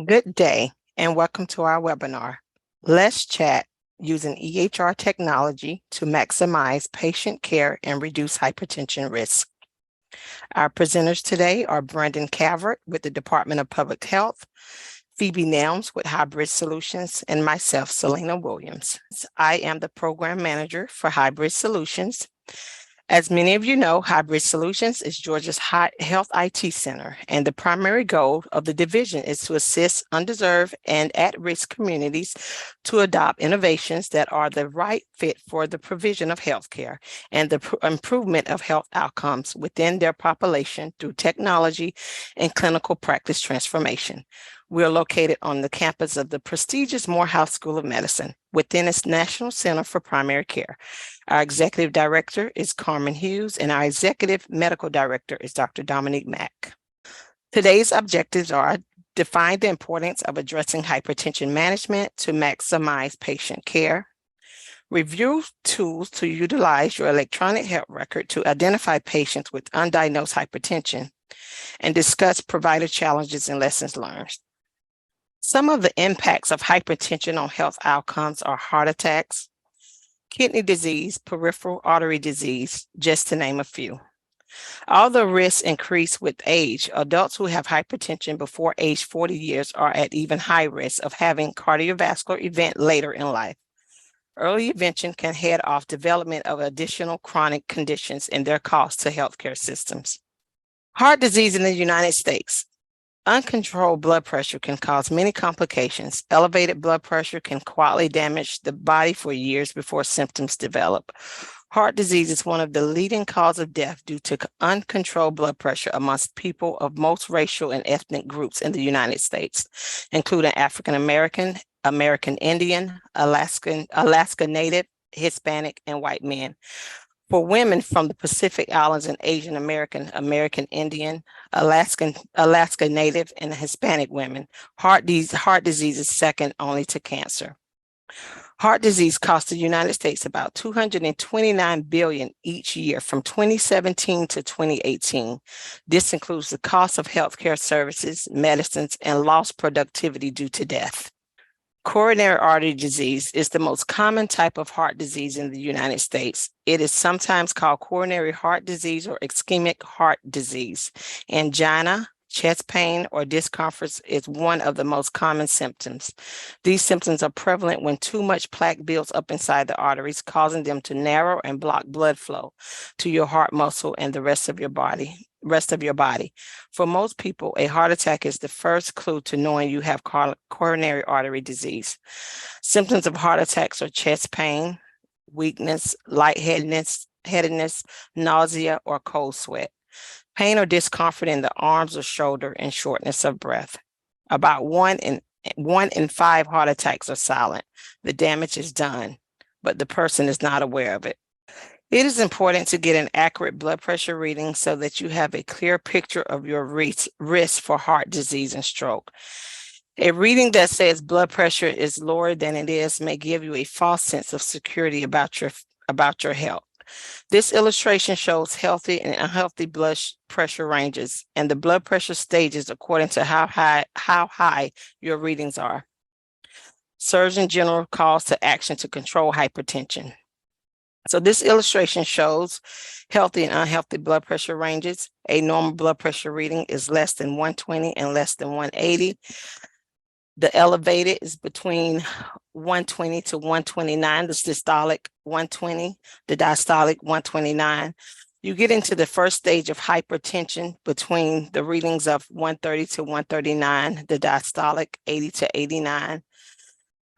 Good day and welcome to our webinar. Let's chat using EHR technology to maximize patient care and reduce hypertension risk. Our presenters today are Brandon Calvert with the Department of Public Health, Phoebe Nelms with Hybrid Solutions, and myself, Selena Williams. I am the Program Manager for Hybrid Solutions. As many of you know, Hybrid Solutions is Georgia's health IT center, and the primary goal of the division is to assist undeserved and at-risk communities to adopt innovations that are the right fit for the provision of healthcare and the improvement of health outcomes within their population through technology and clinical practice transformation. We are located on the campus of the prestigious Morehouse School of Medicine within its National Center for Primary Care. Our executive director is Carmen Hughes, and our executive medical director is Dr. Dominique Mack. Today's objectives are define the importance of addressing hypertension management to maximize patient care, review tools to utilize your electronic health record to identify patients with undiagnosed hypertension, and discuss provider challenges and lessons learned. Some of the impacts of hypertension on health outcomes are heart attacks, kidney disease, peripheral artery disease, just to name a few. Although risks increase with age, adults who have hypertension before age 40 years are at even high risk of having cardiovascular event later in life. Early intervention can head off development of additional chronic conditions and their cost to healthcare systems. Heart disease in the United States. Uncontrolled blood pressure can cause many complications. Elevated blood pressure can quietly damage the body for years before symptoms develop. Heart disease is one of the leading causes of death due to uncontrolled blood pressure amongst people of most racial and ethnic groups in the United States, including African American, American Indian, Alaska Native, Hispanic, and white men. For women from the Pacific Islands and Asian American, American Indian, Alaska Native, and Hispanic women, heart disease is second only to cancer. Heart disease costs the United States about $229 billion each year from 2017 to 2018. This includes the cost of healthcare services, medicines, and lost productivity due to death. Coronary artery disease is the most common type of heart disease in the United States. It is sometimes called coronary heart disease or ischemic heart disease. Angina, chest pain, or discomfort is one of the most common symptoms. These symptoms are prevalent when too much plaque builds up inside the arteries, causing them to narrow and block blood flow to your heart muscle and the rest of your body. For most people, a heart attack is the first clue to knowing you have coronary artery disease. Symptoms of heart attacks are chest pain, weakness, lightheadedness, nausea, or cold sweat. Pain or discomfort in the arms or shoulder, and shortness of breath. About one in 5 heart attacks are silent. The damage is done, but the person is not aware of it. It is important to get an accurate blood pressure reading so that you have a clear picture of your risk for heart disease and stroke. A reading that says blood pressure is lower than it is may give you a false sense of security about your health. This illustration shows healthy and unhealthy blood pressure ranges and the blood pressure stages according to how high your readings are. Surgeon General calls to action to control hypertension. So this illustration shows healthy and unhealthy blood pressure ranges. A normal blood pressure reading is less than 120 and less than 180. The elevated is between 120 to 129, the systolic 120, the diastolic 129. You get into the first stage of hypertension between the readings of 130 to 139, the diastolic 80 to 89.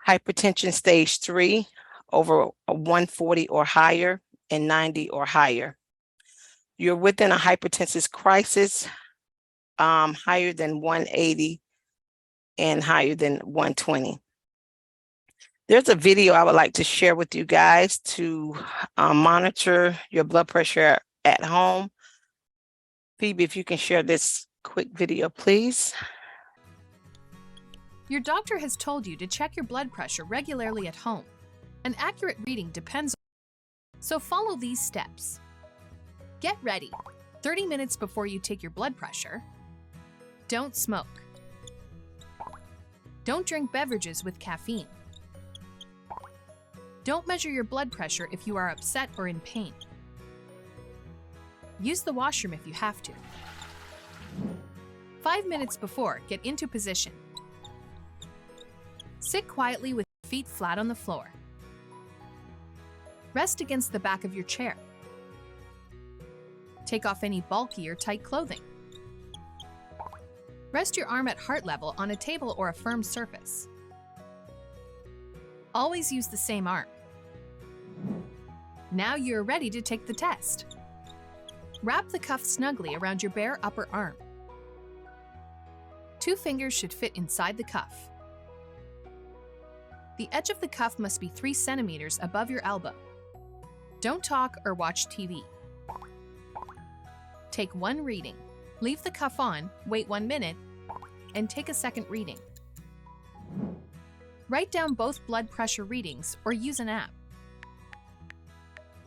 Hypertension stage 3, over 140 or higher, and 90 or higher. You're within a hypertensive crisis, higher than 180 and higher than 120. There's a video I would like to share with you guys to monitor your blood pressure at home. Phoebe, if you can share this quick video, please. Your doctor has told you to check your blood pressure regularly at home. An accurate reading depends on, so follow these steps. Get ready. 30 minutes before you take your blood pressure. Don't smoke. Don't drink beverages with caffeine. Don't measure your blood pressure if you are upset or in pain. Use the washroom if you have to. 5 minutes before, get into position. Sit quietly with your feet flat on the floor. Rest against the back of your chair. Take off any bulky or tight clothing. Rest your arm at heart level on a table or a firm surface. Always use the same arm. Now you're ready to take the test. Wrap the cuff snugly around your bare upper arm. 2 fingers should fit inside the cuff. The edge of the cuff must be 3 centimeters above your elbow. Don't talk or watch TV. Take 1 reading. Leave the cuff on, wait 1 minute, and take a second reading. Write down both blood pressure readings or use an app.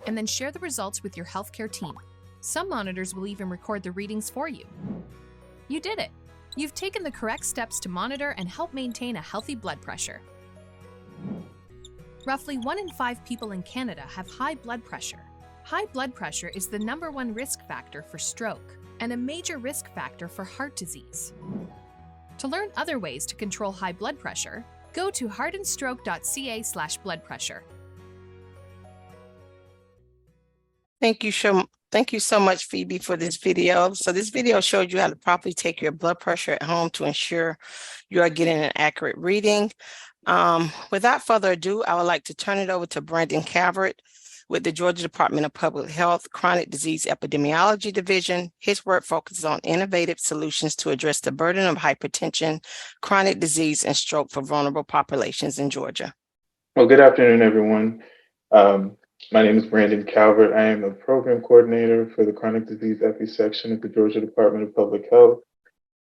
And then share the results with your healthcare team. Some monitors will even record the readings for you. You did it! You've taken the correct steps to monitor and help maintain a healthy blood pressure. Roughly 1 in 5 people in Canada have high blood pressure. High blood pressure is the #1 risk factor for stroke and a major risk factor for heart disease. To learn other ways to control high blood pressure, go to heartandstroke.ca/blood pressure. Thank you so much, Phoebe, for this video. So this video showed you how to properly take your blood pressure at home to ensure you are getting an accurate reading. Without further ado, I would like to turn it over to Brandon Calvert with the Georgia Department of Public Health Chronic Disease Epidemiology Division. His work focuses on innovative solutions to address the burden of hypertension, chronic disease, and stroke for vulnerable populations in Georgia. Well, good afternoon, everyone. My name is Brandon Calvert. I am a program coordinator for the Chronic Disease Epi section at the Georgia Department of Public Health.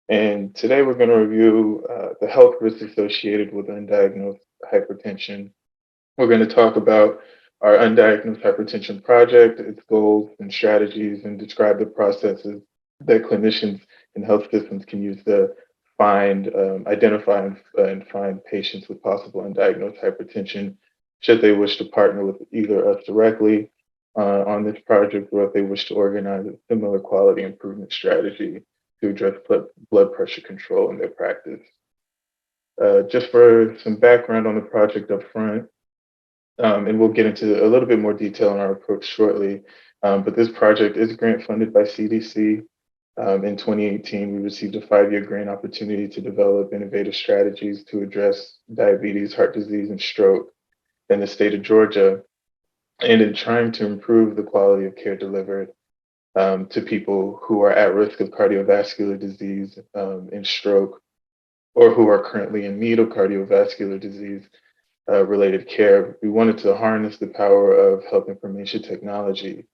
And today we're going to review the health risks associated with undiagnosed hypertension. We're going to talk about our undiagnosed hypertension project, its goals and strategies, and describe the processes that clinicians and health systems can use to find, identify, and find patients with possible undiagnosed hypertension, should they wish to partner with either us directly on this project, or if they wish to organize a similar quality improvement strategy to address blood pressure control in their practice. Just for some background on the project up front, and we'll get into a little bit more detail on our approach shortly, but this project is grant funded by CDC. In 2018, we received a 5-year grant opportunity to develop innovative strategies to address diabetes, heart disease, and stroke in the state of Georgia, and in trying to improve the quality of care delivered to people who are at risk of cardiovascular disease and stroke, or who are currently in need of cardiovascular disease related care. We wanted to harness the power of health information technology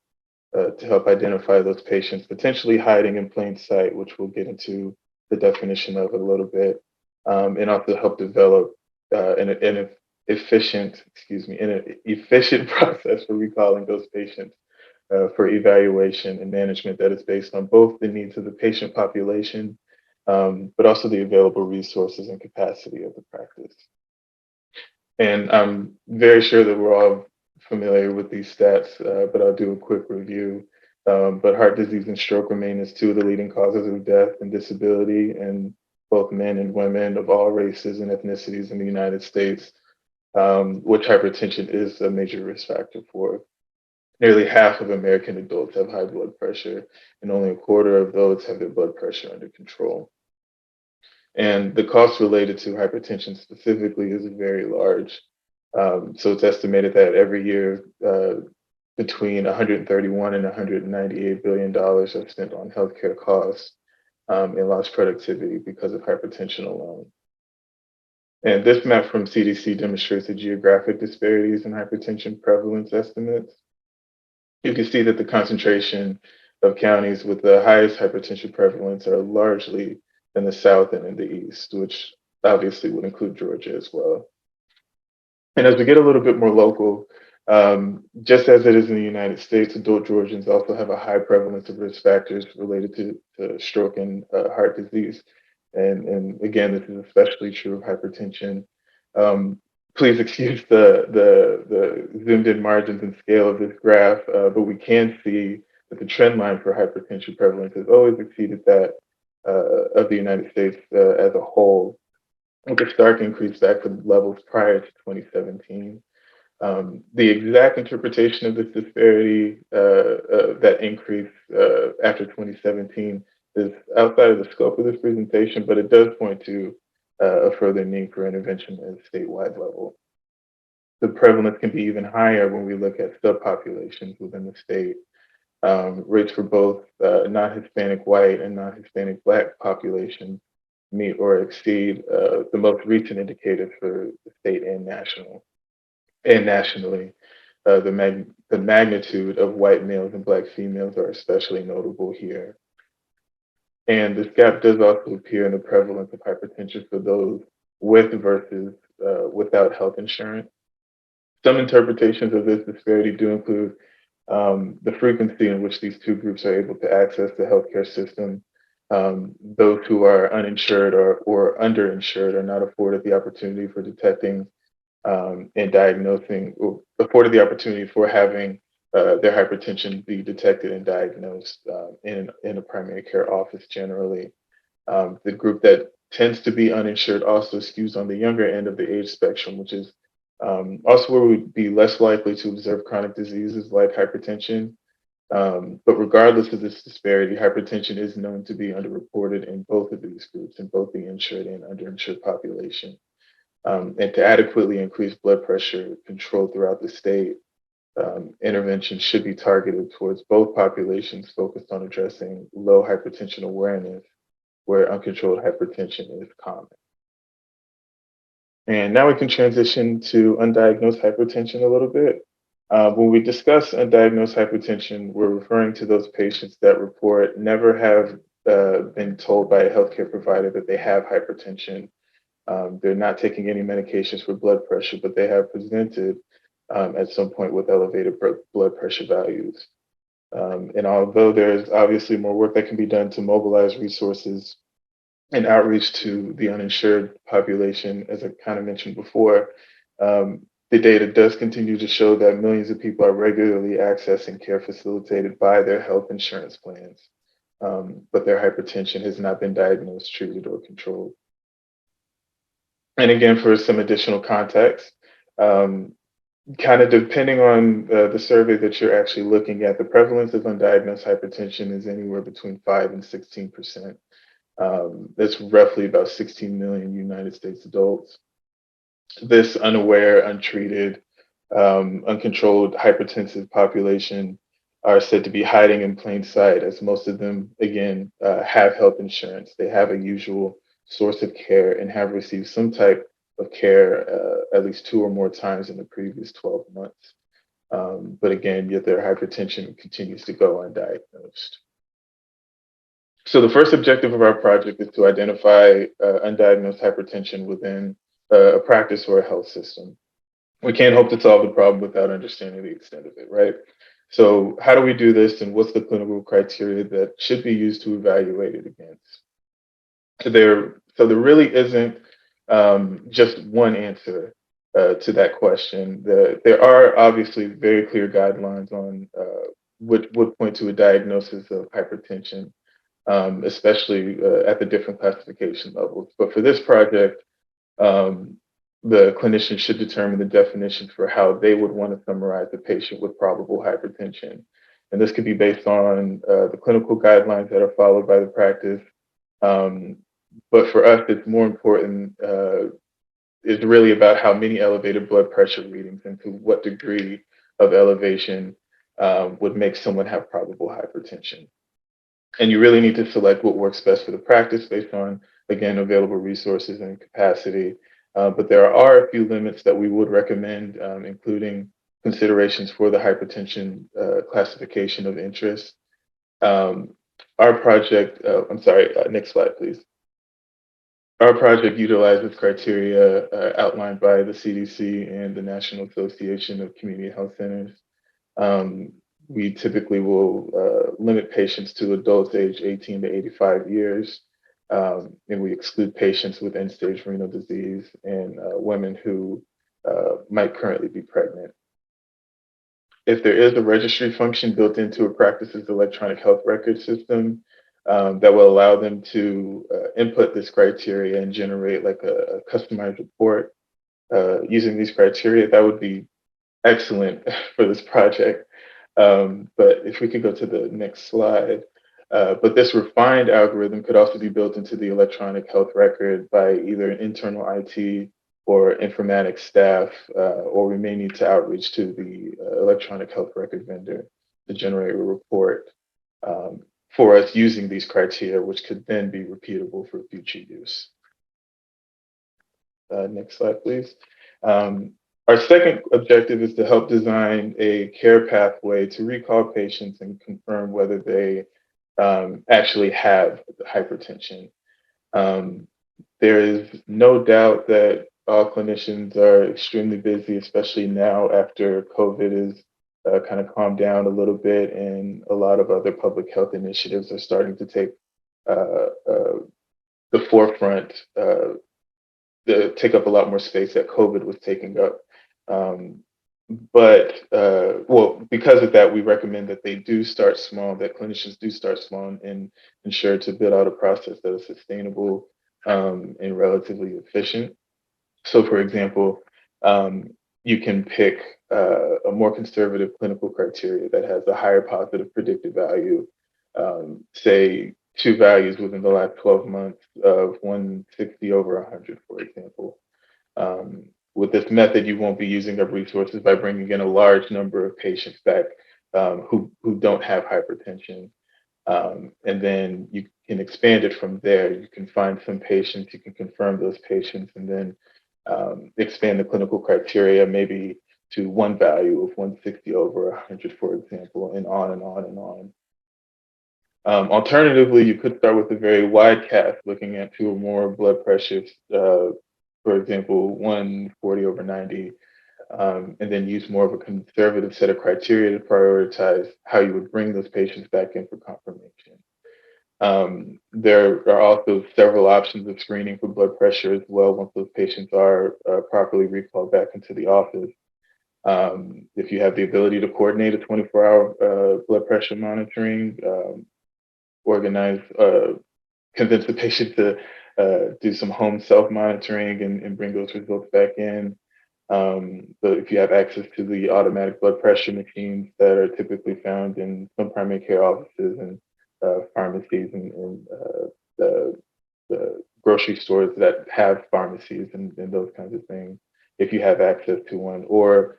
to help identify those patients potentially hiding in plain sight, which we'll get into the definition of a little bit, and also help develop an efficient process for recalling those patients for evaluation and management that is based on both the needs of the patient population, but also the available resources and capacity of the practice. And I'm very sure that we're all familiar with these stats, but I'll do a quick review. But heart disease and stroke remain as 2 of the leading causes of death and disability in both men and women of all races and ethnicities in the United States, which hypertension is a major risk factor for. Nearly half of American adults have high blood pressure, and only a quarter of those have their blood pressure under control. And the cost related to hypertension specifically is very large. So it's estimated that every year between $131 and $198 billion are spent on healthcare costs and lost productivity because of hypertension alone. And this map from CDC demonstrates the geographic disparities in hypertension prevalence estimates. You can see that the concentration of counties with the highest hypertension prevalence are largely in the South and in the East, which obviously would include Georgia as well. And as we get a little bit more local, just as it is in the United States, adult Georgians also have a high prevalence of risk factors related to stroke and heart disease. And again, this is especially true of hypertension. Um, Please excuse the zoomed in margins and scale of this graph, but we can see that the trend line for hypertension prevalence has always exceeded that of the United States as a whole, with a stark increase back to levels prior to 2017. The exact interpretation of this disparity, that increase after 2017, is outside of the scope of this presentation, but it does point to a further need for intervention at a statewide level. The prevalence can be even higher when we look at subpopulations within the state. Rates for both non-Hispanic white and non-Hispanic Black populations meet or exceed the most recent indicators for the state and nationally. The magnitude of white males and Black females are especially notable here. And this gap does also appear in the prevalence of hypertension for those with versus without health insurance. Some interpretations of this disparity do include the frequency in which these two groups are able to access the healthcare system. Those who are uninsured or underinsured are not afforded the opportunity for detecting and diagnosing, or afforded the opportunity for having their hypertension be detected and diagnosed in a primary care office generally. The group that tends to be uninsured also skews on the younger end of the age spectrum, which is also where we'd be less likely to observe chronic diseases like hypertension. But regardless of this disparity, hypertension is known to be underreported in both of these groups, in both the insured and underinsured population. And to adequately increase blood pressure control throughout the state, intervention should be targeted towards both populations, focused on addressing low hypertension awareness, where uncontrolled hypertension is common. And now we can transition to undiagnosed hypertension a little bit. When we discuss undiagnosed hypertension, we're referring to those patients that report never have been told by a healthcare provider that they have hypertension. They're not taking any medications for blood pressure, but they have presented at some point with elevated blood pressure values. And although there's obviously more work that can be done to mobilize resources and outreach to the uninsured population, as I kind of mentioned before, the data does continue to show that millions of people are regularly accessing care facilitated by their health insurance plans, but their hypertension has not been diagnosed, treated, or controlled. And again, for some additional context, kind of depending on the survey that you're actually looking at, the prevalence of undiagnosed hypertension is anywhere between 5 and 16%. That's roughly about 16 million United States adults. This unaware, untreated, uncontrolled hypertensive population are said to be hiding in plain sight, as most of them, again, have health insurance. They have a usual source of care and have received some type of care at least 2 or more times in the previous 12 months. But again, yet their hypertension continues to go undiagnosed. So the first objective of our project is to identify undiagnosed hypertension within a practice or a health system. We can't hope to solve the problem without understanding the extent of it, right? So how do we do this, and what's the clinical criteria that should be used to evaluate it against? So there really isn't just one answer to that question. There are obviously very clear guidelines on what would point to a diagnosis of hypertension, especially at the different classification levels. But for this project, the clinician should determine the definition for how they would want to summarize a patient with probable hypertension. And this could be based on the clinical guidelines that are followed by the practice. But for us, it's more important, is really about how many elevated blood pressure readings and to what degree of elevation would make someone have probable hypertension. And you really need to select what works best for the practice based on, again, available resources and capacity. But there are a few limits that we would recommend, including considerations for the hypertension classification of interest. Our project, next slide, please. Our project utilizes criteria outlined by the CDC and the National Association of Community Health Centers. We typically will limit patients to adults aged 18 to 85 years. and we exclude patients with end-stage renal disease and women who might currently be pregnant. If there is a registry function built into a practice's electronic health record system that will allow them to input this criteria and generate like a customized report using these criteria, that would be excellent for this project. But if we could go to the next slide. But this refined algorithm could also be built into the electronic health record by either an internal IT or informatics staff, or we may need to outreach to the electronic health record vendor to generate a report for us using these criteria, which could then be repeatable for future use. Next slide, please. Our second objective is to help design a care pathway to recall patients and confirm whether they actually have hypertension. There is no doubt that all clinicians are extremely busy, especially now after COVID is kind of calmed down a little bit, and a lot of other public health initiatives are starting to take the forefront, take up a lot more space that COVID was taking up. Well, because of that, we recommend that they do start small, that clinicians do start small and ensure to build out a process that is sustainable and relatively efficient. So, for example, you can pick a more conservative clinical criteria that has a higher positive predictive value, say 2 values within the last 12 months of 160 over 100, for example. With this method, you won't be using up resources by bringing in a large number of patients back who don't have hypertension. And then you can expand it from there. You can find some patients, you can confirm those patients, and then expand the clinical criteria maybe to one value of 160 over 100, for example, and on and on and on. Alternatively, you could start with a very wide cast, looking at 2 or more blood pressures, for example, 140 over 90, and then use more of a conservative set of criteria to prioritize how you would bring those patients back in for confirmation. There are also several options of screening for blood pressure as well once those patients are properly recalled back into the office. If you have the ability to coordinate a 24-hour blood pressure monitoring, organize, convince the patient to do some home self-monitoring and bring those results back in. But if you have access to the automatic blood pressure machines that are typically found in some primary care offices and pharmacies and the grocery stores that have pharmacies and those kinds of things, if you have access to one, or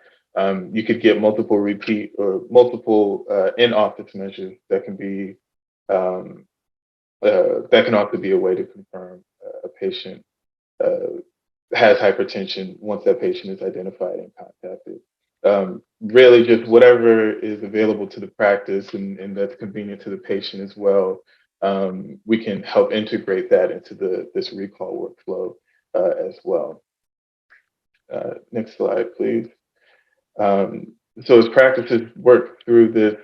you could get multiple repeat or multiple in-office measures that can be that can also be a way to confirm a patient has hypertension once that patient is identified and contacted. Really, just whatever is available to the practice and that's convenient to the patient as well. We can help integrate that into this recall workflow as well. Next slide, please. So as practices work through this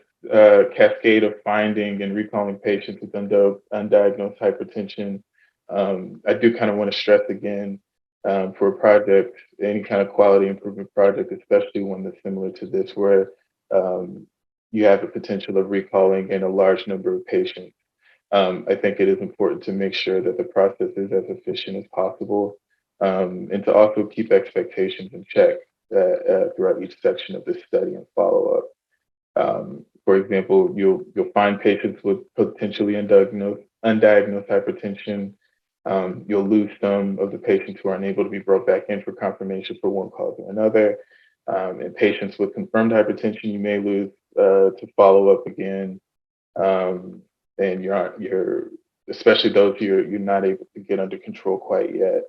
cascade of finding and recalling patients with undiagnosed hypertension, I do kind of want to stress again for a project, any kind of quality improvement project, especially one that's similar to this, where you have the potential of recalling in a large number of patients. I think it is important to make sure that the process is as efficient as possible, and to also keep expectations in check throughout each section of this study and follow up. For example, you'll find patients with potentially undiagnosed hypertension. You'll lose some of the patients who are unable to be brought back in for confirmation for one cause or another. In patients with confirmed hypertension, you may lose to follow up again, and you're especially those you're not able to get under control quite yet.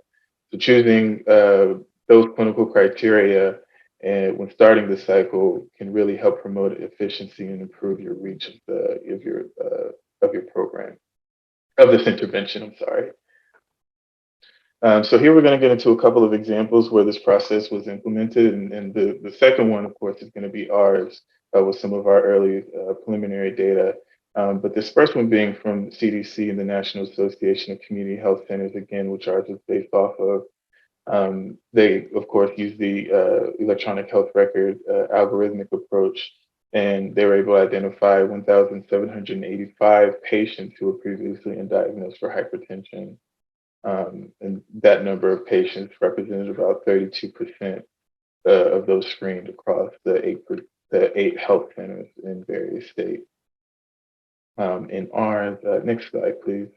So choosing those clinical criteria and when starting the cycle can really help promote efficiency and improve your reach of your program, of this intervention. I'm sorry. So here we're going to get into a couple of examples where this process was implemented, and the second one, of course, is going to be ours with some of our early preliminary data. But this first one being from the CDC and the National Association of Community Health Centers, again, which ours is based off of. They, of course, use the electronic health record algorithmic approach, and they were able to identify 1,785 patients who were previously undiagnosed for hypertension. And that number of patients represented about 32% of those screened across the eight health centers in various states. In ours, next slide, please.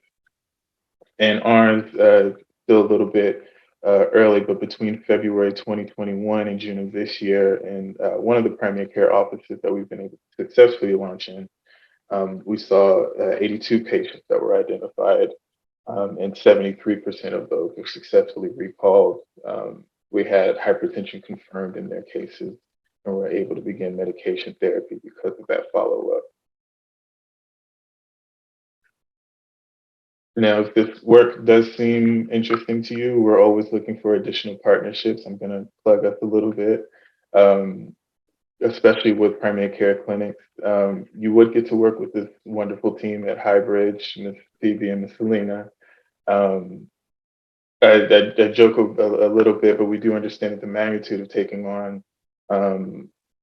And ours, still a little bit early, but between February 2021 and June of this year, and one of the primary care offices that we've been able to successfully launch in, we saw 82 patients that were identified, and 73% of those were successfully recalled. We had hypertension confirmed in their cases, and were able to begin medication therapy because of that follow-up. Now, if this work does seem interesting to you, we're always looking for additional partnerships. I'm going to plug us a little bit, especially with primary care clinics. You would get to work with this wonderful team at Highbridge, Ms. Phoebe and Ms. Selena. I joke a little bit, but we do understand that the magnitude of taking on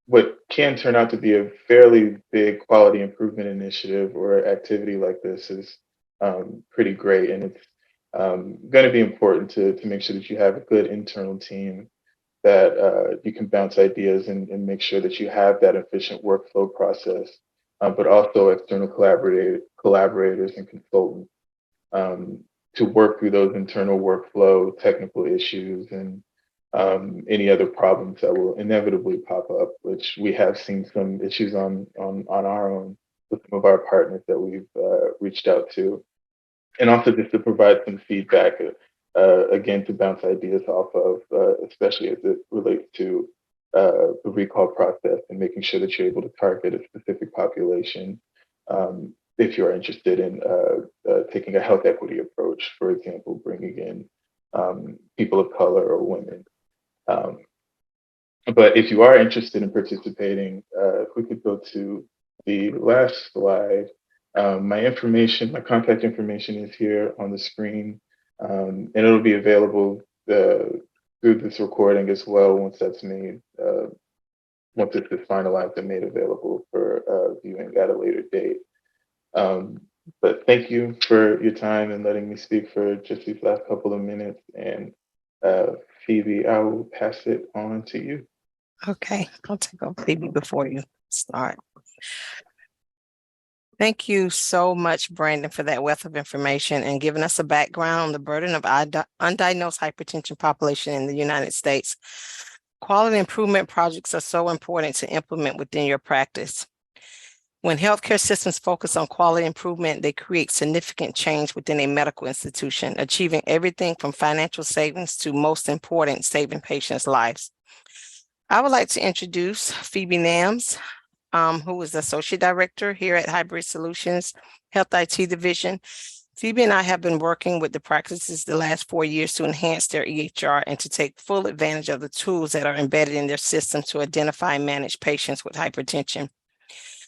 what can turn out to be a fairly big quality improvement initiative or activity like this is pretty great. And it's going to be important to make sure that you have a good internal team that you can bounce ideas and make sure that you have that efficient workflow process, but also external collaborators and consultants to work through those internal workflow technical issues and any other problems that will inevitably pop up, which we have seen some issues on our own with some of our partners that we've reached out to. And also just to provide some feedback, again, to bounce ideas off of, especially as it relates to the recall process and making sure that you're able to target a specific population. If you're interested in taking a health equity approach, for example, bringing in people of color or women. But if you are interested in participating, if we could go to the last slide. My contact information is here on the screen, and it'll be available through this recording as well once that's made, once it is finalized and made available for viewing at a later date. But thank you for your time and letting me speak for just these last couple of minutes. And Phoebe, I will pass it on to you. Okay, I'll take over Phoebe before you start. Thank you so much, Brandon, for that wealth of information and giving us a background on the burden of undiagnosed hypertension population in the United States. Quality improvement projects are so important to implement within your practice. When healthcare systems focus on quality improvement, they create significant change within a medical institution, achieving everything from financial savings to, most important, saving patients' lives. I would like to introduce Phoebe Nams, who is the Associate Director here at Hybrid Solutions Health IT Division. Phoebe and I have been working with the practices the last 4 years to enhance their EHR and to take full advantage of the tools that are embedded in their system to identify and manage patients with hypertension.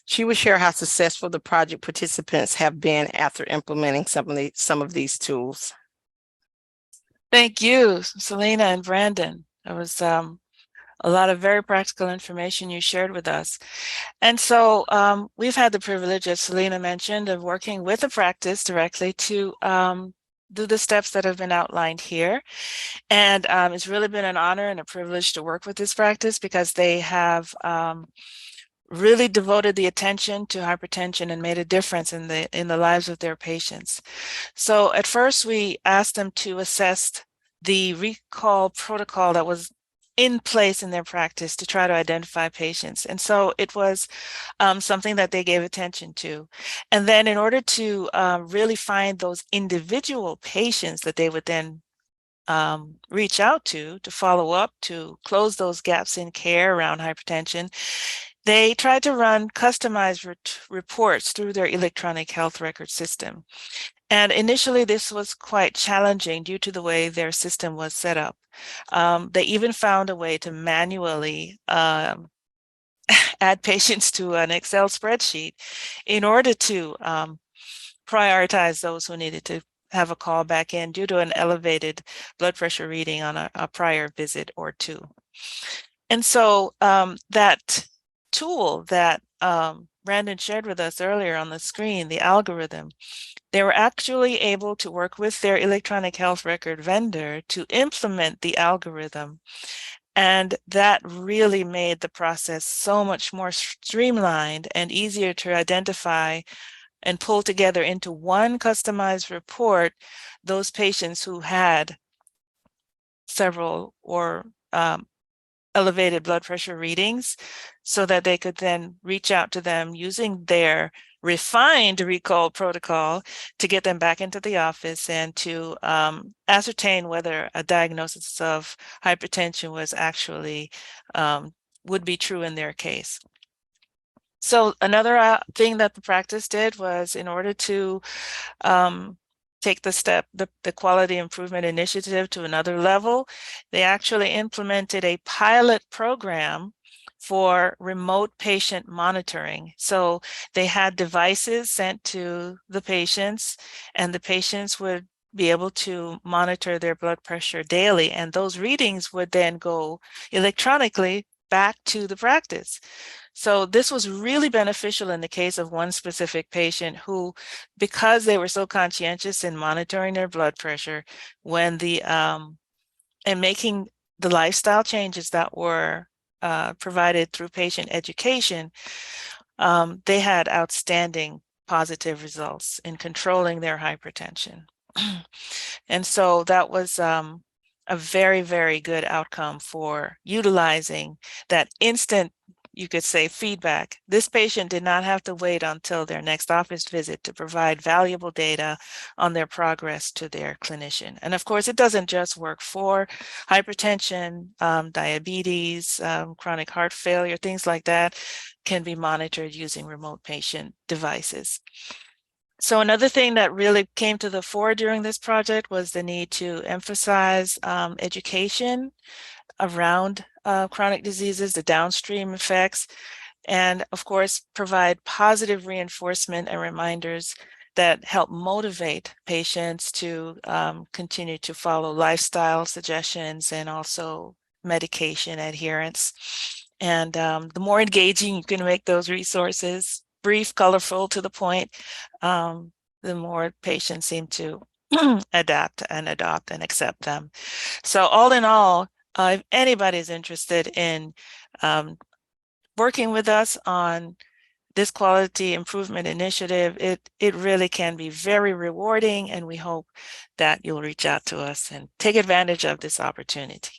She will share how successful the project participants have been after implementing some of these tools. Thank you, Selena and Brandon. That was a lot of very practical information you shared with us. And so we've had the privilege, as Selena mentioned, of working with the practice directly to do the steps that have been outlined here. And it's really been an honor and a privilege to work with this practice because they have really devoted the attention to hypertension and made a difference in the lives of their patients. So at first we asked them to assess the recall protocol that was in place in their practice to try to identify patients. And so it was something that they gave attention to. And then in order to really find those individual patients that they would then reach out to follow up, to close those gaps in care around hypertension, they tried to run customized reports through their electronic health record system. And initially, this was quite challenging due to the way their system was set up. They even found a way to manually add patients to an Excel spreadsheet in order to prioritize those who needed to have a call back in due to an elevated blood pressure reading on a prior visit or two. And so that tool that Brandon shared with us earlier on the screen, the algorithm, they were actually able to work with their electronic health record vendor to implement the algorithm. And that really made the process so much more streamlined and easier to identify and pull together into one customized report those patients who had several or elevated blood pressure readings, so that they could then reach out to them using their refined recall protocol to get them back into the office and to ascertain whether a diagnosis of hypertension was actually would be true in their case. So another thing that the practice did was, in order to take the quality improvement initiative to another level, they actually implemented a pilot program for remote patient monitoring. So they had devices sent to the patients, and the patients would be able to monitor their blood pressure daily, and those readings would then go electronically back to the practice. So this was really beneficial in the case of one specific patient who, because they were so conscientious in monitoring their blood pressure, when and making the lifestyle changes that were provided through patient education, they had outstanding positive results in controlling their hypertension. And so that was a very, very good outcome for utilizing that instant, you could say, feedback. This patient did not have to wait until their next office visit to provide valuable data on their progress to their clinician. And of course, it doesn't just work for hypertension, diabetes, chronic heart failure, things like that can be monitored using remote patient devices. So another thing that really came to the fore during this project was the need to emphasize education around chronic diseases, the downstream effects, and of course, provide positive reinforcement and reminders that help motivate patients to continue to follow lifestyle suggestions and also medication adherence. And the more engaging you can make those resources, brief, colorful, to the point, the more patients seem to adapt and adopt and accept them. So all in all, if anybody's interested in working with us on this quality improvement initiative, it really can be very rewarding, and we hope that you'll reach out to us and take advantage of this opportunity.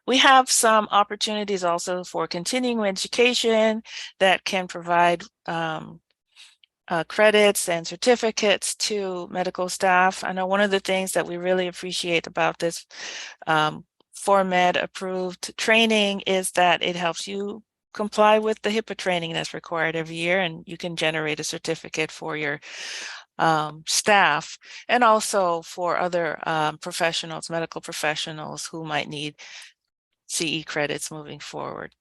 We have some opportunities also for continuing education that can provide credits and certificates to medical staff. I know one of the things that we really appreciate about this ForMed approved training is that it helps you comply with the HIPAA training that's required every year, and you can generate a certificate for your staff and also for other professionals, medical professionals who might need CE credits moving forward.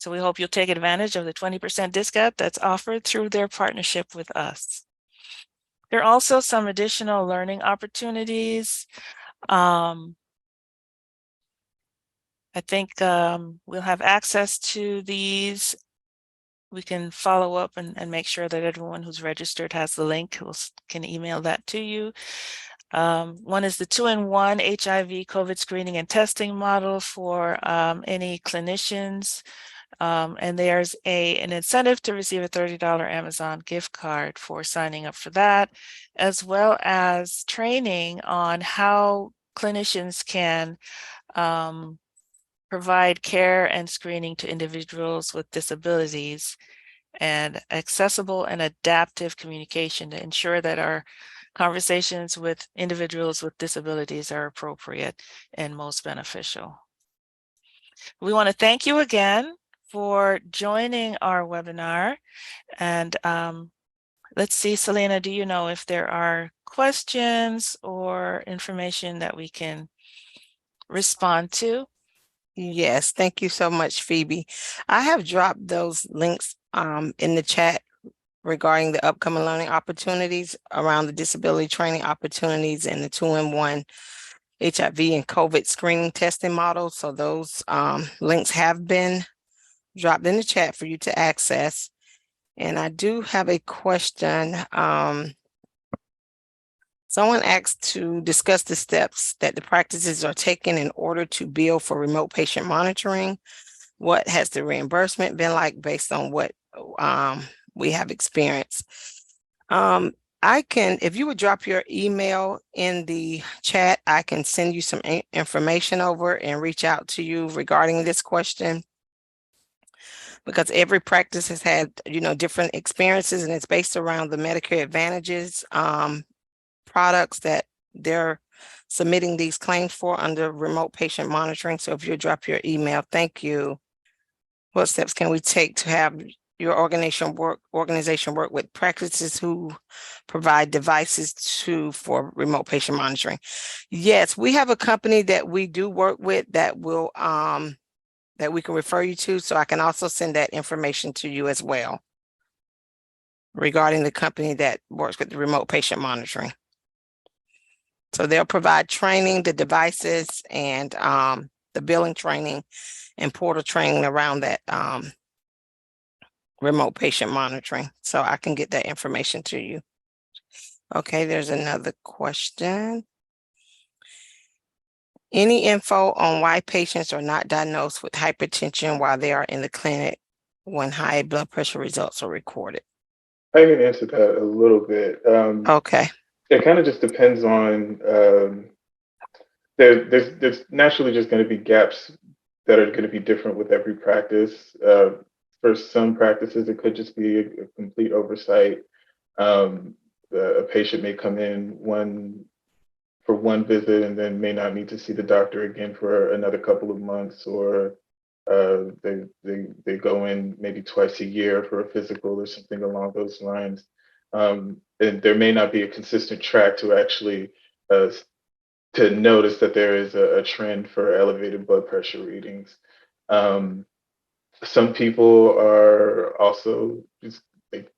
So we hope you'll take advantage of the 20% discount that's offered through their partnership with us. There are also some additional learning opportunities. I think we'll have access to these. We can follow up and make sure that everyone who's registered has the link. Can email that to you. One is the 2-in-1 HIV COVID screening and testing model for any clinicians. And there's an incentive to receive a $30 Amazon gift card for signing up for that, as well as training on how clinicians can provide care and screening to individuals with disabilities, and accessible and adaptive communication to ensure that our conversations with individuals with disabilities are appropriate and most beneficial. We want to thank you again for joining our webinar. And let's see, Selena, do you know if there are questions or information that we can respond to? Yes, thank you so much, Phoebe. I have dropped those links in the chat regarding the upcoming learning opportunities around the disability training opportunities and the 2-in-1 HIV and COVID screening testing model. So those links have been dropped in the chat for you to access. And I do have a question. Someone asked to discuss the steps that the practices are taking in order to bill for remote patient monitoring. What has the reimbursement been like based on what we have experienced? I can, if you would drop your email in the chat, I can send you some information over and reach out to you regarding this question. Because every practice has had, different experiences, and it's based around the Medicare Advantages products that they're submitting these claims for under remote patient monitoring. So if you drop your email, thank you. What steps can we take to have your organization work with practices who provide devices for remote patient monitoring? Yes, we have a company that we do work with that will that we can refer you to. So I can also send that information to you as well regarding the company that works with the remote patient monitoring. So they'll provide training, the devices, and the billing training and portal training around that remote patient monitoring. So I can get that information to you. Okay, there's another question. Any info on why patients are not diagnosed with hypertension while they are in the clinic when high blood pressure results are recorded? I can answer that a little bit. Okay. It kind of just depends on there's naturally just going to be gaps that are going to be different with every practice. For some practices, it could just be a complete oversight. A patient may come in for one visit and then may not need to see the doctor again for another couple of months, or they go in maybe twice a year for a physical or something along those lines. And there may not be a consistent track to actually to notice that there is a trend for elevated blood pressure readings. Some people are also just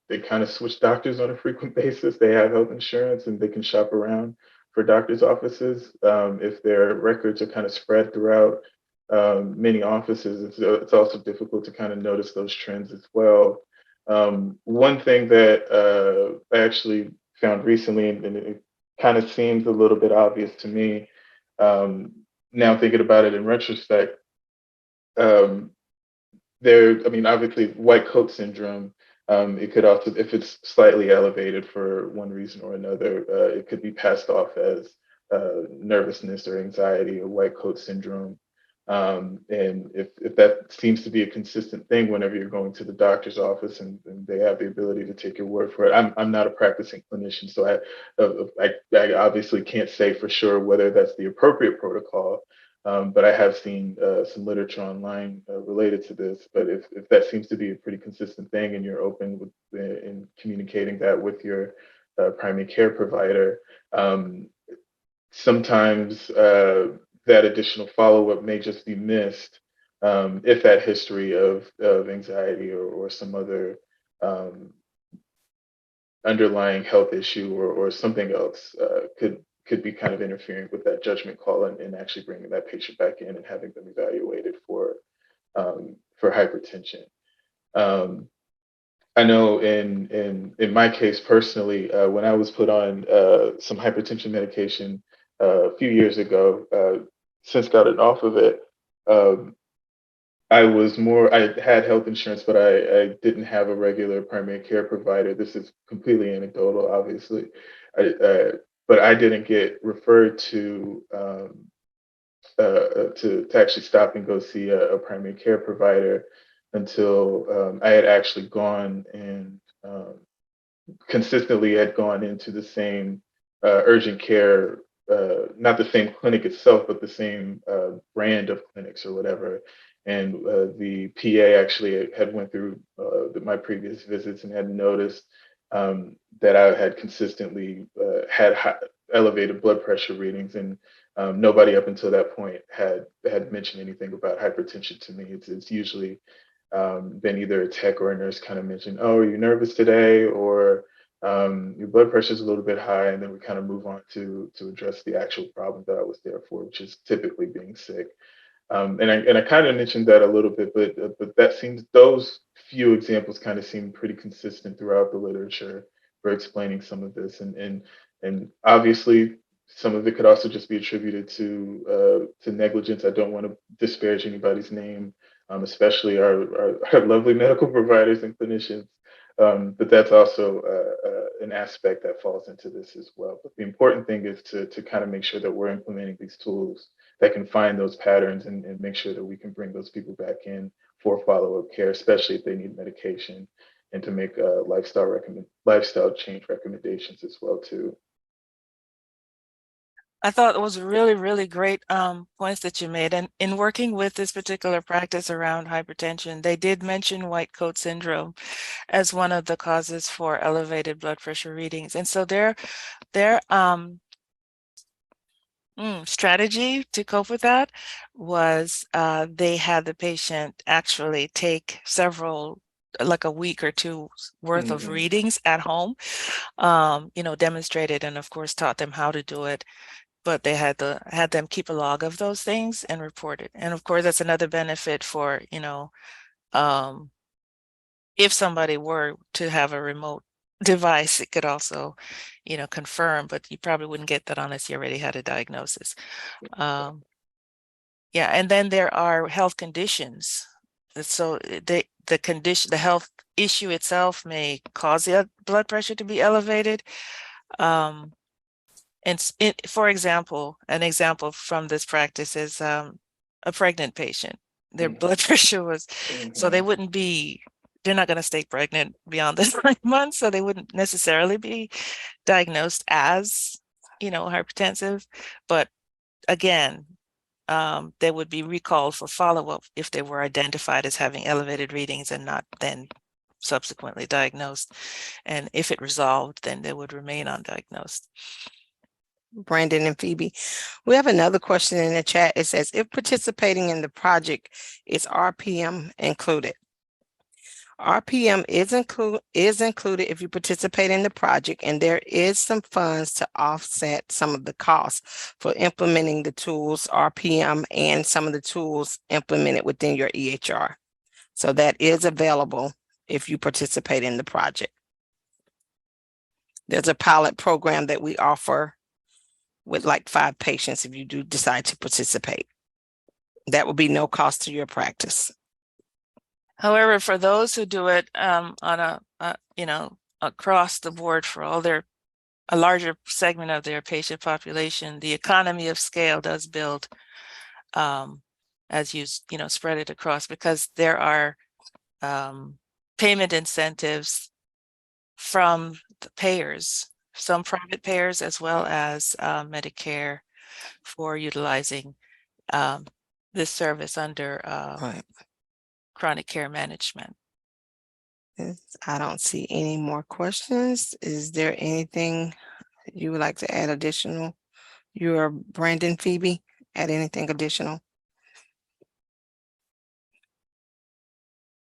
they kind of switch doctors on a frequent basis. They have health insurance and they can shop around for doctors' offices. If their records are kind of spread throughout many offices, it's also difficult to kind of notice those trends as well. One thing that I actually found recently, and it kind of seems a little bit obvious to me now thinking about it in retrospect. Um, I mean, obviously, white coat syndrome. It could also, if it's slightly elevated for one reason or another, it could be passed off as nervousness or anxiety or white coat syndrome. And if that seems to be a consistent thing whenever you're going to the doctor's office and they have the ability to take your word for it. I'm not a practicing clinician, so I obviously can't say for sure whether that's the appropriate protocol. But I have seen some literature online related to this. But if that seems to be a pretty consistent thing and you're open with in communicating that with your primary care provider, sometimes that additional follow-up may just be missed if that history of anxiety or some other underlying health issue or something else could be kind of interfering with that judgment call and actually bringing that patient back in and having them evaluated for hypertension. I know in my case personally, when I was put on some hypertension medication a few years ago, since gotten off of it, I had health insurance, but I didn't have a regular primary care provider. This is completely anecdotal, obviously. But I didn't get referred to actually stop and go see a primary care provider until I had actually gone and consistently had gone into the same urgent care, not the same clinic itself, but the same brand of clinics or whatever. And the PA actually had went through my previous visits and had noticed that I had consistently had elevated blood pressure readings, and nobody up until that point had mentioned anything about hypertension to me. It's usually been either a tech or a nurse kind of mentioned, "Oh, are you nervous today?" or "Your blood pressure is a little bit high," and then we kind of move on to address the actual problem that I was there for, which is typically being sick. And I kind of mentioned that a little bit, but that seems, those few examples kind of seem pretty consistent throughout the literature for explaining some of this, and obviously some of it could also just be attributed to negligence. I don't want to disparage anybody's name, especially our lovely medical providers and clinicians. But that's also an aspect that falls into this as well. But the important thing is to kind of make sure that we're implementing these tools that can find those patterns, and make sure that we can bring those people back in for follow-up care, especially if they need medication, and to make lifestyle change recommendations as well too. I thought it was really, really great points that you made. And in working with this particular practice around hypertension, they did mention white coat syndrome as one of the causes for elevated blood pressure readings. And so their strategy to cope with that was they had the patient actually take several, like a week or two worth of readings at home, demonstrated, and of course taught them how to do it. But they had them keep a log of those things and report it. And of course, that's another benefit for, if somebody were to have a remote device, it could also, confirm, but you probably wouldn't get that unless you already had a diagnosis. Yeah, and then there are health conditions. So the health issue itself may cause the blood pressure to be elevated. For example, an example from this practice is a pregnant patient. Their blood pressure was, so they're not going to stay pregnant beyond the 9 months, so they wouldn't necessarily be diagnosed as, hypertensive. But again, they would be recalled for follow-up if they were identified as having elevated readings and not then subsequently diagnosed. And if it resolved, then they would remain undiagnosed. Brandon and Phoebe, we have another question in the chat. It says, if participating in the project, is RPM included? RPM is included if you participate in the project, and there is some funds to offset some of the costs for implementing the tools, RPM, and some of the tools implemented within your EHR. So that is available if you participate in the project. There's a pilot program that we offer with like 5 patients if you do decide to participate. That will be no cost to your practice. However, for those who do it on across the board for a larger segment of their patient population, the economy of scale does build as you spread it across, because there are payment incentives from the payers, some private payers as well as Medicare, for utilizing this service under Right. chronic care management. I don't see any more questions. Is there anything you would like to add additional? You are Brandon, Phoebe, add anything additional?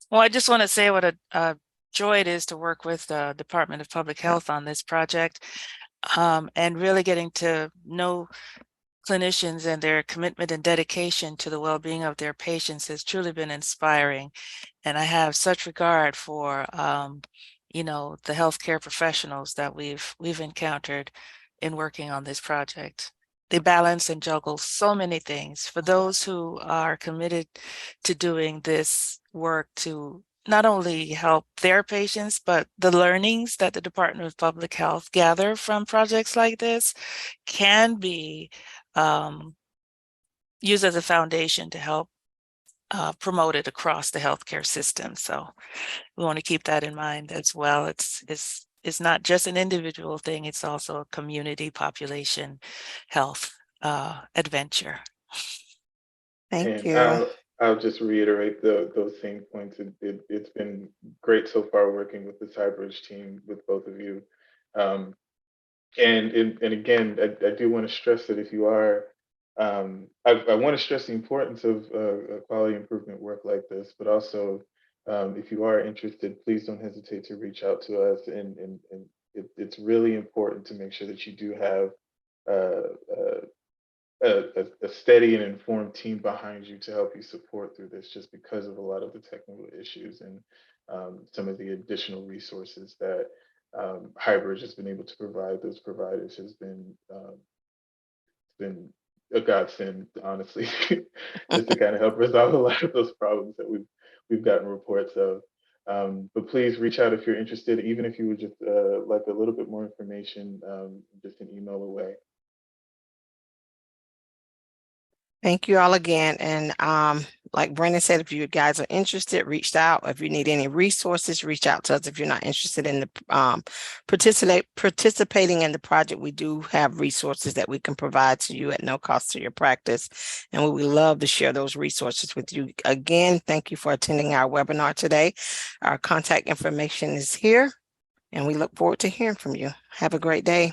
Well, I just want to say what a joy it is to work with the Department of Public Health on this project, and really getting to know clinicians and their commitment and dedication to the well-being of their patients has truly been inspiring. And I have such regard for, the healthcare professionals that we've encountered in working on this project. They balance and juggle so many things. For those who are committed to doing this work to not only help their patients, but the learnings that the Department of Public Health gather from projects like this can be used as a foundation to help promote it across the healthcare system. So we want to keep that in mind as well. It's not just an individual thing, it's also a community population health adventure. Thank And you. I'll just reiterate those same points. It's been great so far working with the Cyber's team, with both of you. And again, I do want to stress that if you are, I want to stress the importance of quality improvement work like this, but also if you are interested, please don't hesitate to reach out to us. And it's really important to make sure that you do have uh, a steady and informed team behind you to help you support through this, just because of a lot of the technical issues and some of the additional resources that Hybrid has been able to provide those providers has been a godsend, honestly, just to kind of help resolve a lot of those problems that we've gotten reports of. But please reach out if you're interested, even if you would just like a little bit more information, just an email away. Thank you all again. And like Brendan said, if you guys are interested, reach out. If you need any resources, reach out to us. If you're not interested in the participating in the project, we do have resources that we can provide to you at no cost to your practice. And we would love to share those resources with you. Again, thank you for attending our webinar today. Our contact information is here, and we look forward to hearing from you. Have a great day.